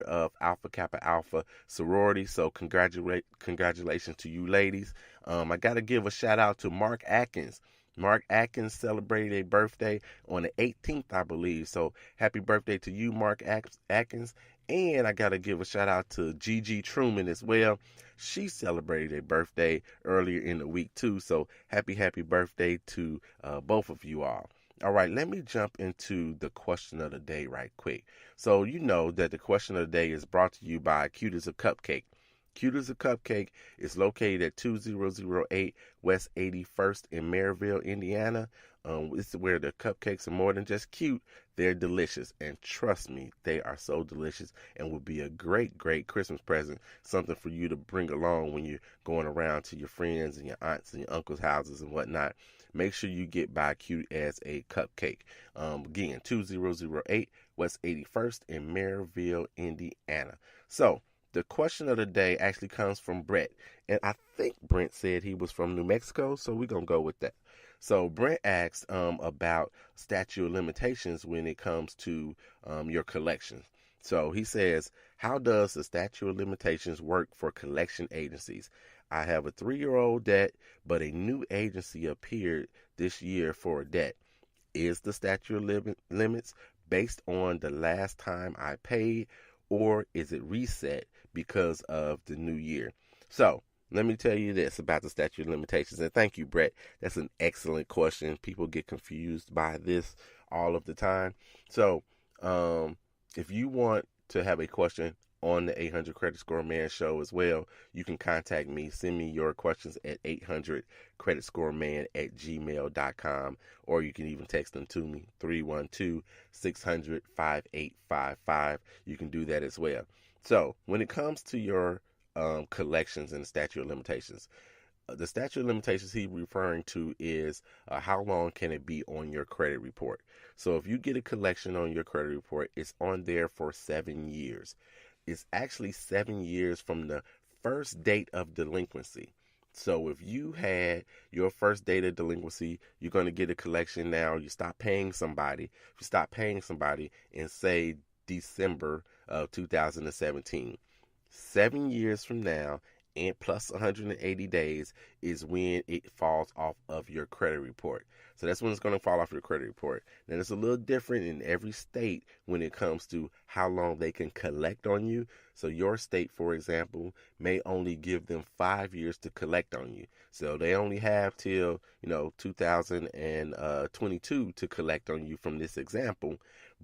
of Alpha Kappa Alpha sorority. So congratulations to you ladies. I got to give a shout out to Mark Atkins. Mark Atkins celebrated a birthday on the 18th, I believe. So happy birthday to you, Mark Atkins. And I got to give a shout out to Gigi Truman as well. She celebrated a birthday earlier in the week too. So happy birthday to both of you all. All right, let me jump into the question of the day right quick. So you know that the question of the day is brought to you by Cute as a Cupcake. Cute as a Cupcake is located at 2008 West 81st in Maryville, Indiana. It's where the cupcakes are more than just cute. They're delicious. And trust me, they are so delicious and would be a great, great Christmas present. Something for you to bring along when you're going around to your friends and your aunts and your uncles' houses and whatnot. Make sure you get by Cute as a Cupcake. Again, 2008 West 81st in Maryville, Indiana. So, the question of the day actually comes from Brett. And I think Brent said he was from New Mexico, so we're going to go with that. So Brent asked about statute of limitations when it comes to your collections. So he says, how does the statute of limitations work for collection agencies? I have a 3-year-old debt, but a new agency appeared this year for a debt. Is the statute of limits based on the last time I paid, or is it reset because of the new year? So let me tell you this about the statute of limitations. And thank you, Brett. That's an excellent question. People get confused by this all of the time. So if you want to have a question on the 800 Credit Score Man show as well, you can contact me. Send me your questions at 800creditscoreman@gmail.com, or you can even text them to me, 312-600-5855. You can do that as well. So when it comes to your collections and the statute of limitations, the statute of limitations he's referring to is how long can it be on your credit report. So if you get a collection on your credit report, it's on there for 7 years. It's actually 7 years from the first date of delinquency. So if you had your first date of delinquency, you're going to get a collection now. You stop paying somebody. If you stop paying somebody in, say, December of 2017, 7 years from now, and plus 180 days is when it falls off of your credit report. So that's when it's going to fall off your credit report. Now, it's a little different in every state when it comes to how long they can collect on you. So your state, for example, may only give them 5 years to collect on you. So they only have till, 2022 to collect on you from this example,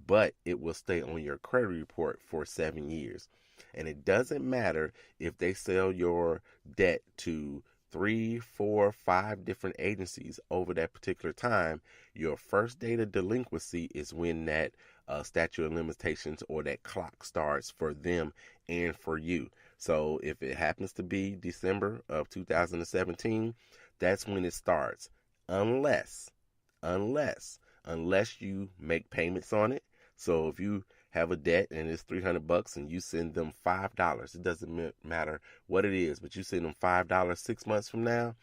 but it will stay on your credit report for 7 years. And it doesn't matter if they sell your debt to 3, 4, 5 different agencies over that particular time. Your first date of delinquency is when that statute of limitations or that clock starts for them and for you. So if it happens to be December of 2017, that's when it starts. Unless you make payments on it. So if you have a debt and it's $300 and you send them $5, it doesn't matter what it is, but you send them $5 6 months from now,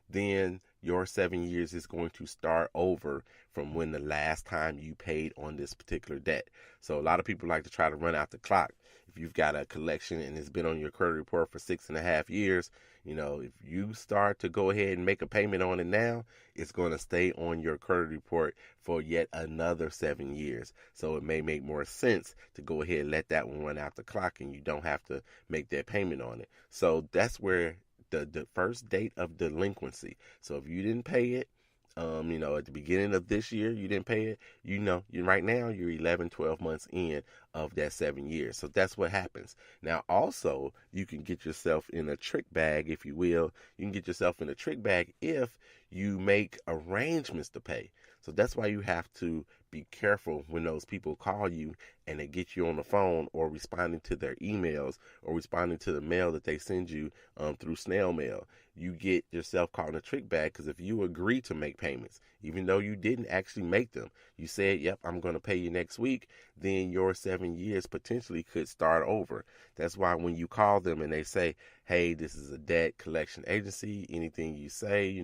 then your 7 years is going to start over from when the last time you paid on this particular debt. So a lot of people like to try to run out the clock. If you've got a collection and it's been on your credit report for 6.5 years, if you start to go ahead and make a payment on it now, it's going to stay on your credit report for yet another 7 years. So it may make more sense to go ahead and let that one run out the clock and you don't have to make that payment on it. So that's where the first date of delinquency. So if you didn't pay it, at the beginning of this year, you didn't pay it, right now you're 11, 12 months in of that 7 years. So that's what happens. Now, also, you can get yourself in a trick bag, if you will. You can get yourself in a trick bag if you make arrangements to pay. So that's why you have to be careful when those people call you and they get you on the phone or responding to their emails or responding to the mail that they send you through snail mail. You get yourself caught in a trick bag because if you agree to make payments, even though you didn't actually make them, you said, yep, I'm going to pay you next week, then your 7 years potentially could start over. That's why when you call them and they say, hey, this is a debt collection agency, anything you say,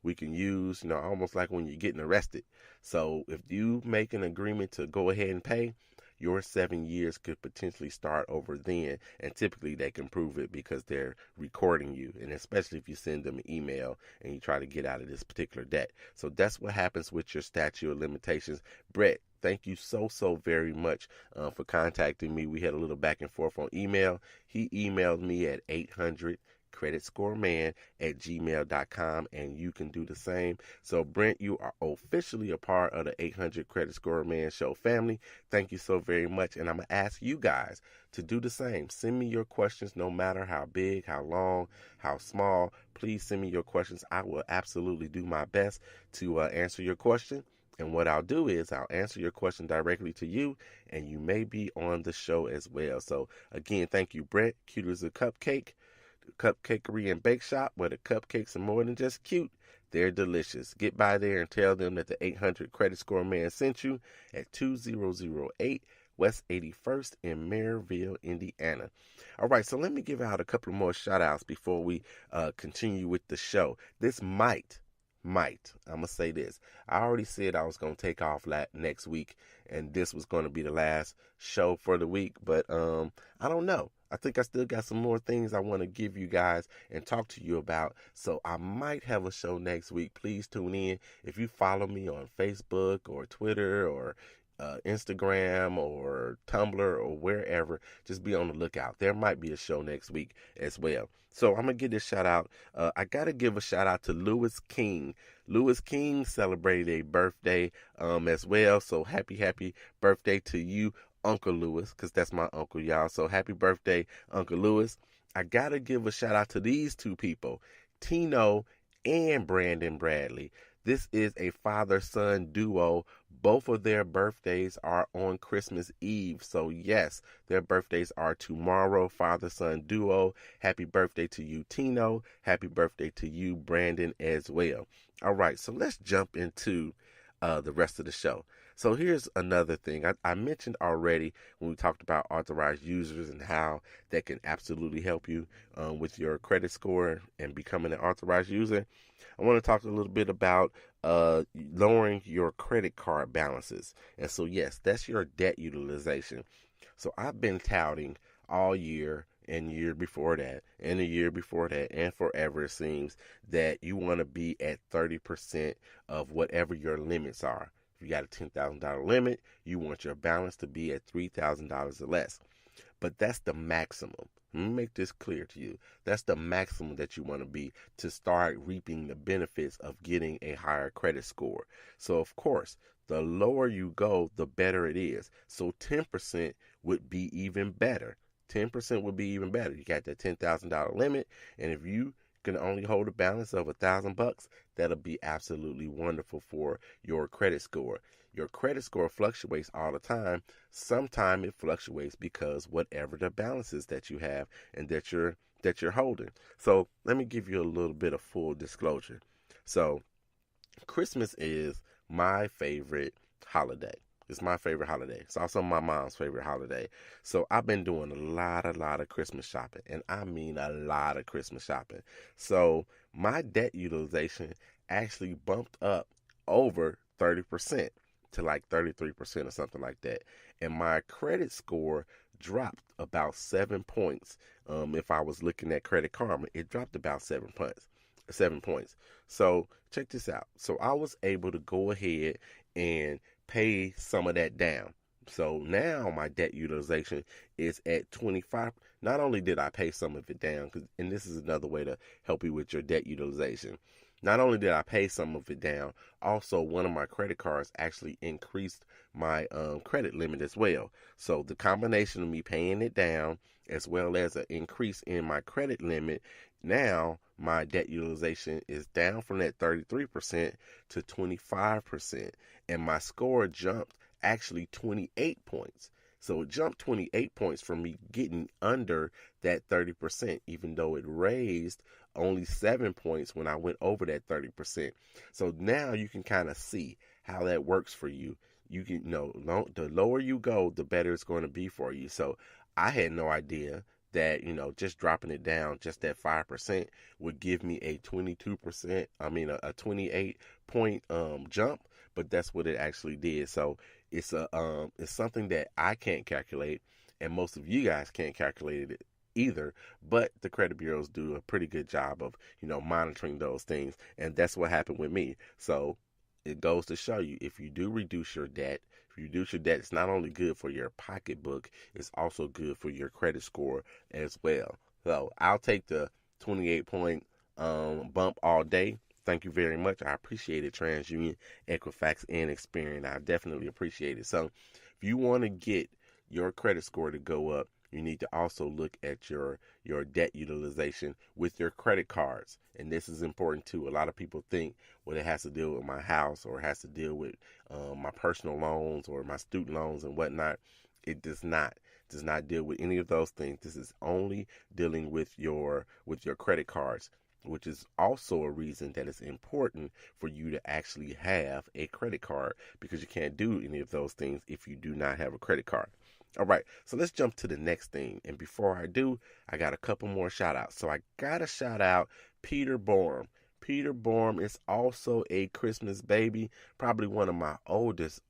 we can use, almost like when you're getting arrested. So if you make an agreement to go ahead and pay, your 7 years could potentially start over then. And typically they can prove it because they're recording you. And especially if you send them an email and you try to get out of this particular debt. So that's what happens with your statute of limitations. Brett, thank you so very much for contacting me. We had a little back and forth on email. He emailed me at 800 creditscoreman@gmail.com, and you can do the same. So Brent, you are officially a part of the 800 Credit Score Man Show family. Thank you so very much, and I'm going to ask you guys to do the same. Send me your questions, no matter how big, how long, how small. Please send me your questions. I will absolutely do my best to answer your question. And what I'll do is I'll answer your question directly to you, and you may be on the show as well. So again, thank you, Brett. Cute as a cupcake. Cupcakery and Bake Shop, where the cupcakes are more than just cute, they're delicious. Get by there and tell them that the 800 Credit Score Man sent you at 2008 West 81st in Maryville, Indiana. All right, so let me give out a couple more shout outs before we continue with the show. This might, I'm going to say this. I already said I was going to take off next week, and this was going to be the last show for the week, but I don't know. I think I still got some more things I want to give you guys and talk to you about. So I might have a show next week. Please tune in. If you follow me on Facebook or Twitter or Instagram or Tumblr or wherever, just be on the lookout. There might be a show next week as well. So I'm going to give this shout out. I got to give a shout out to Lewis King. Lewis King celebrated a birthday as well. So happy birthday to you, Uncle Lewis, because that's my uncle, y'all. So happy birthday, Uncle Lewis. I got to give a shout out to these two people, Tino and Brandon Bradley. This is a father-son duo. Both of their birthdays are on Christmas Eve. So yes, their birthdays are tomorrow, father-son duo. Happy birthday to you, Tino. Happy birthday to you, Brandon, as well. All right, so let's jump into the rest of the show. So here's another thing. I mentioned already when we talked about authorized users and how that can absolutely help you with your credit score and becoming an authorized user. I want to talk a little bit about lowering your credit card balances. And so, yes, that's your debt utilization. So I've been touting all year and year before that and the year before that and forever, it seems, that you want to be at 30% of whatever your limits are. If you got a $10,000 limit, you want your balance to be at $3,000 or less. But that's the maximum. Let me make this clear to you. That's the maximum that you want to be to start reaping the benefits of getting a higher credit score. So, of course, the lower you go, the better it is. So 10% would be even better. 10% would be even better. You got that $10,000 limit, and if you can only hold a balance of $1,000, that'll be absolutely wonderful for your credit score. Your credit score fluctuates all the time. Sometimes it fluctuates because whatever the balance is that you have and that you're holding. So let me give you a little bit of full disclosure. So Christmas is my favorite holiday. It's my favorite holiday. It's also my mom's favorite holiday. So I've been doing a lot of Christmas shopping, and I mean a lot of Christmas shopping. So my debt utilization actually bumped up over 30% to like 33% or something like that. And my credit score dropped about 7 points. If I was looking at Credit Karma, it dropped about 7 points. 7 points. So check this out. So I was able to go ahead and pay some of that down. So now my debt utilization is at 25. Not only did I pay some of it down, and this is another way to help you with your debt utilization. Not only did I pay some of it down, also one of my credit cards actually increased my credit limit as well. So the combination of me paying it down as well as an increase in my credit limit, now my debt utilization is down from that 33% to 25%. And my score jumped actually 28 points. So it jumped 28 points from me getting under that 30%, even though it raised only 7 points when I went over that 30%. So now you can kind of see how that works for you. You can the lower you go, the better it's going to be for you. So I had no idea that, just dropping it down just that 5% would give me a 22%, a 28 point jump, but that's what it actually did. So It's something that I can't calculate, and most of you guys can't calculate it either. But the credit bureaus do a pretty good job of monitoring those things, and that's what happened with me. So it goes to show you, if you do reduce your debt, it's not only good for your pocketbook, it's also good for your credit score as well. So I'll take the 28 point bump all day. Thank you very much. I appreciate it, TransUnion, Equifax, and Experian. I definitely appreciate it. So if you want to get your credit score to go up, you need to also look at your debt utilization with your credit cards. And this is important too. A lot of people think, well, it has to deal with my house, or it has to deal with my personal loans or my student loans and whatnot. It does not. It does not deal with any of those things. This is only dealing with your credit cards, which is also a reason that it's important for you to actually have a credit card, because you can't do any of those things if you do not have a credit card. All right, so let's jump to the next thing. And before I do, I got a couple more shout outs. So I got to shout out Peter Borm. Peter Borm is also a Christmas baby, probably one of my oldest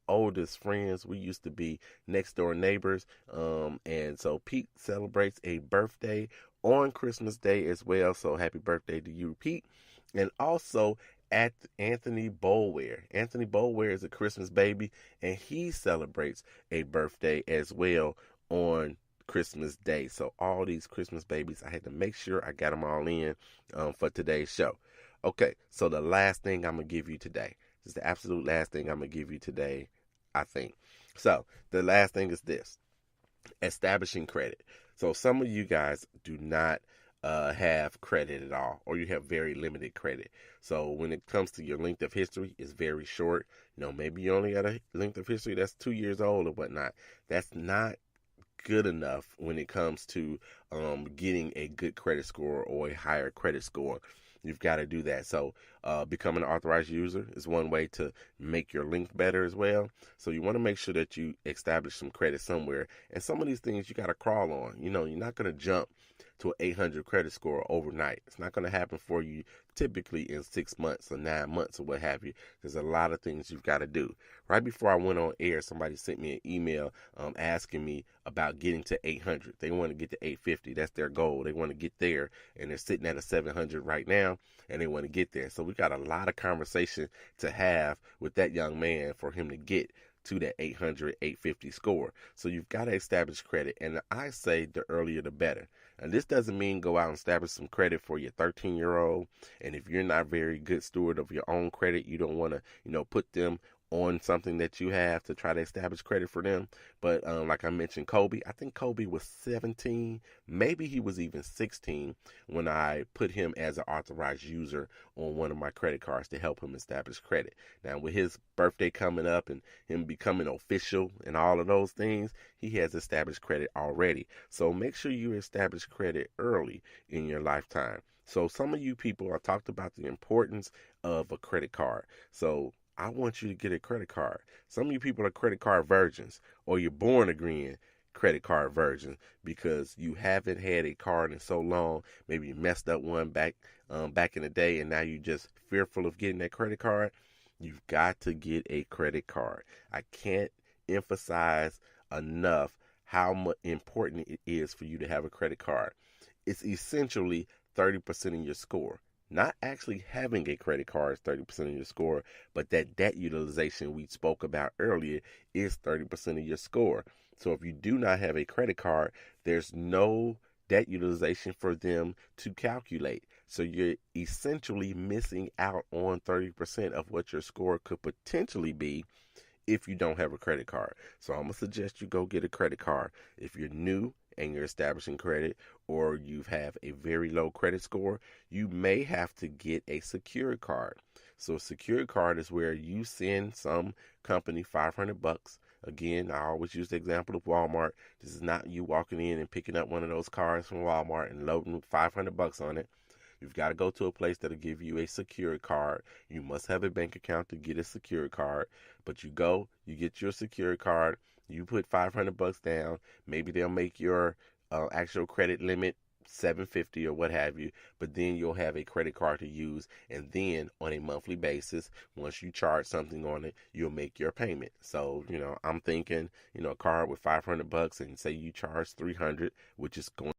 friends. We used to be next door neighbors. And so Pete celebrates a birthday on Christmas Day as well. So happy birthday to you, Pete. And also at Anthony Boulware. Anthony Boulware is a Christmas baby, and he celebrates a birthday as well on Christmas Day. So all these Christmas babies, I had to make sure I got them all in for today's show. Okay, so the last thing I'm going to give you today, this is the absolute last thing I'm going to give you today, I think. So the last thing is this: establishing credit. So some of you guys do not have credit at all, or you have very limited credit. So when it comes to your length of history, it's very short. Maybe you only got a length of history that's 2 years old or whatnot. That's not good enough when it comes to getting a good credit score or a higher credit score. You've got to do that. So becoming an authorized user is one way to make your link better as well. So you want to make sure that you establish some credit somewhere. And some of these things you got to crawl on. You're not going to jump to an 800 credit score overnight. It's not going to happen for you typically in 6 months or 9 months or what have you. There's a lot of things you've got to do. Right before I went on air, somebody sent me an email asking me about getting to 800. They want to get to 850. That's their goal. They want to get there, and they're sitting at a 700 right now, and they want to get there. So we got a lot of conversation to have with that young man for him to get to that 800, 850 score. So you've got to establish credit, and I say the earlier the better. And this doesn't mean go out and establish some credit for your 13-year-old. And if you're not very good steward of your own credit, you don't want to, put them on something that you have to try to establish credit for them. But like I mentioned, Kobe, I think Kobe was 17, maybe he was even 16 when I put him as an authorized user on one of my credit cards to help him establish credit. Now, with his birthday coming up and him becoming official and all of those things, he has established credit already. So make sure you establish credit early in your lifetime. So some of you people, I talked about the importance of a credit card. So I want you to get a credit card. Some of you people are credit card virgins, or you're born again credit card virgins because you haven't had a card in so long. Maybe you messed up one back in the day, and now you're just fearful of getting that credit card. You've got to get a credit card. I can't emphasize enough how important it is for you to have a credit card. It's essentially 30% of your score. Not actually having a credit card is 30% of your score, but that debt utilization we spoke about earlier is 30% of your score. So if you do not have a credit card, there's no debt utilization for them to calculate. So you're essentially missing out on 30% of what your score could potentially be if you don't have a credit card. So I'm going to suggest you go get a credit card. If you're new and you're establishing credit, or you have a very low credit score, you may have to get a secured card. So a secured card is where you send some company $500. Again, I always use the example of Walmart. This is not you walking in and picking up one of those cards from Walmart and loading $500 on it. You've got to go to a place that'll give you a secured card. You must have a bank account to get a secured card. But you go, you get your secured card, you put $500 down. Maybe they'll make your actual credit limit $750 or what have you, but then you'll have a credit card to use, and then on a monthly basis, once you charge something on it, you'll make your payment. So, I'm thinking, a card with $500, and say you charge 300, which is going